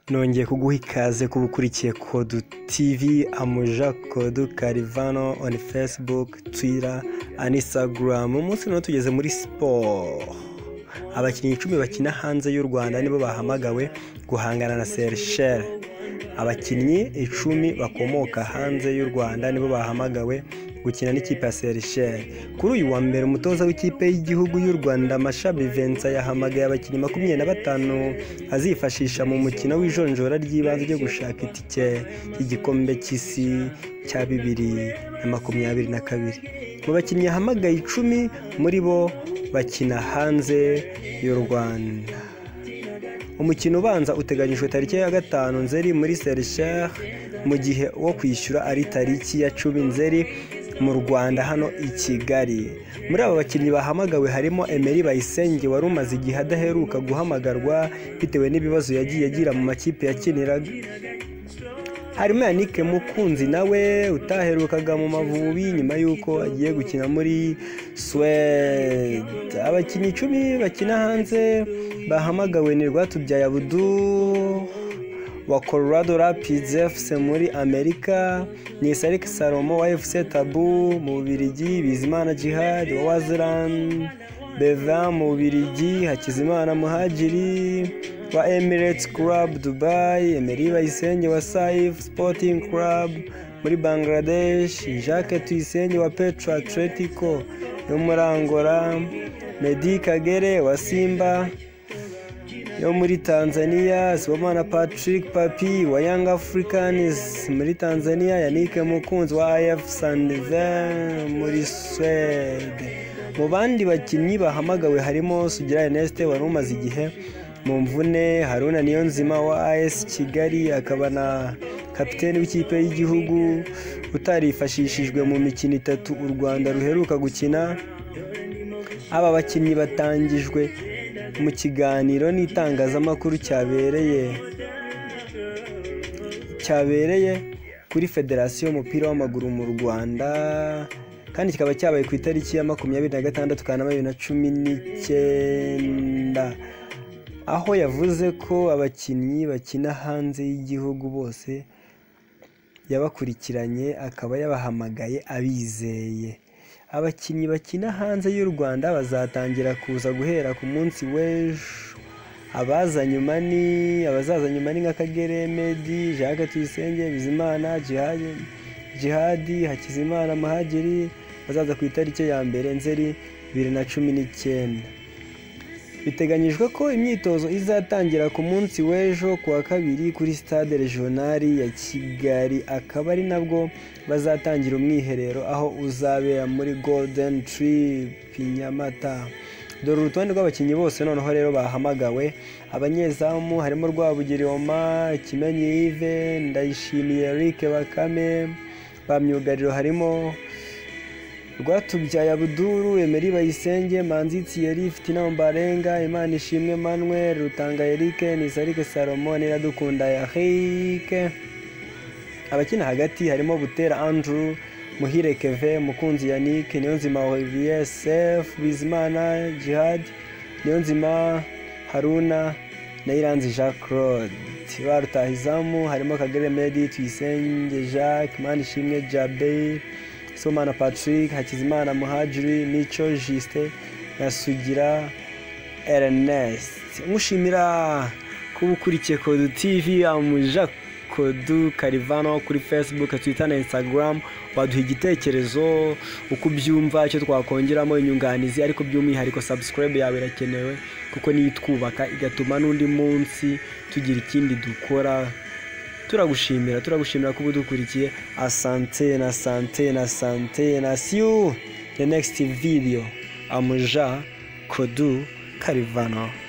nongeye kuguha ikaze kuba ukurikiye Kodu TV. Amuja Kodu Karivano on Facebook, Twitter and Instagram. Umunsi none tugeze muri sport. Abakinnyi 10 bakina hanze y'u Rwanda nibo bahamagawe guhangana na Seychelles. Abakinnyi 10 bakomoka hanze y'u Rwanda nibo bahamagawe gukina n'ikipe ya Seychelles. Kuri uyu wa mbere umutoza w'ikipe y'igihugu y'u Rwanda Mashabi Vincent yahamagaye abakinnyi 25 azifashisha mu mukino w'ijonjora ry'ibanze ryo gushaka itike y'igikombe cy'isi cya 2022. Mu bakinnyi yahamagaye 10 muri bo bakina hanze y'u Rwanda. Umukino ubanza uteganyijwe tariki ya 5 Nzeri muri Seychelles, mu gihe wo kwishyura ari tariki ya 10 Nzeri mu Rwanda hano i Kigali. Muri aba bakinnyi bahamagawe harimo Emery Bayisenge wari umaze igihe adaheruka guhamagarwa bitewe n'ibibazo yagiye agira mu makipe yakiniraga. Harimo Yannick Mukunzi nawe utaherukaga mu Mavubi nyuma yuko agiye gukina muri Suède. Abakinnyi 10 bakina hanze bahamagawe ni Rwatubyaye Abdul wa Colorado Rapids FC muri Amerika, ni Sarik Salomo wa FC Tabu mu Bubiligi, Bizimana Jihad wa Wazran Beva mu Bubiligi, Hakizimana Muhajiri wa Emirates Club Dubai, Emery Bayisenge wa Saif Sporting Club muri Bangladesh, Jacques Tuyisenge wa Petro Atletico yo muri Angola, Medi Kagere wa Simba yo muri Tanzania, Sibomana Patrick Papi wa Young Africans muri Tanzania, Yannick Mukunzi wa IF Sandven muri Swede. Mu bandi bakinnyi bahamagawe harimo Sugira Ernest wari umaze igihe mu mvune, Haruna Niyonzima wa AS Kigali, akaba na kapiteni w'ikipe y'igihugu utarifashishijwe mu mikino 3 u Rwanda ruheruka gukina. Aba bakinnyi batangijwe mu kiganiro n'itangazamakuru cyabereye kuri Federasiyo y'umupira w'amaguru mu Rwanda, kandi kikaba cyabaye ku itariki ya 26 Kanama 2019, aho yavuze ko abakinnyi bakina hanze y'igihugu bose yabakurikiranye akaba yabahamagaye abizeye. Abakinnyi bakina hanze y'u Rwanda bazatangira kuza guhera ku munsi w'ejo. Abazaza nyuma ni nka Kagere Medi, Jacques Tuyisenge, Bizimana Jihad, Hakizimana Muhajiri bazaza ku itariki ya 1 Nzeri 2019. Biteganyijwe ko imyitozo izatangira ku munsi w'ejo kuwa 2 kuri Stade Regionali ya Kigali, akaba ari nabwo bazatangira umwiherero aho uzabera muri Golden Trip Nyamata. Dore urutonde rw'abakinnyi bose noneho rero bahamagawe. Abanyezamu harimo Rwabugiri Omar, Kimenyi Yves, Ndayishimiye Eric Bakame. Bamyugariro harimo Rwatubyaye Abdul, Emery Bayisenge, Manzi Thierry, Fitina Mbarenga, Imanishimwe Manuel, Rutanga Eric, Nisarike Salomon, Iradukunda Eric. Abakina hagati harimo Butera Andrew, Muhire Keve, Mukunzi Yannick, Niyonzima Olivier, Sef, Bizimana Jihad, Niyonzima Haruna na Iranzi Jacques Claude. Barutahizamu harimo Kagere Medi, Tuyisenge Jacques, Manishimwe Jabe, Somana Patrick, Hakizimana Muhajiri, Micho Juste na Sugira Ernest. Mushimira kuba ukurikiye Kodu TV. Amuja Kodu Karivano kuri Facebook, Twitter na Instagram. Waduha igitekerezo uko byumva icyo twakongeramo inyunganizi, ariko by'umwihariko subscribe yawe irakenewe kuko niyo twubaka igatuma n'undi munsi tugira ikindi dukora. Turagushimira kuba udukurikiye. Asante na see you the next video. Amuja Kodu Karivano.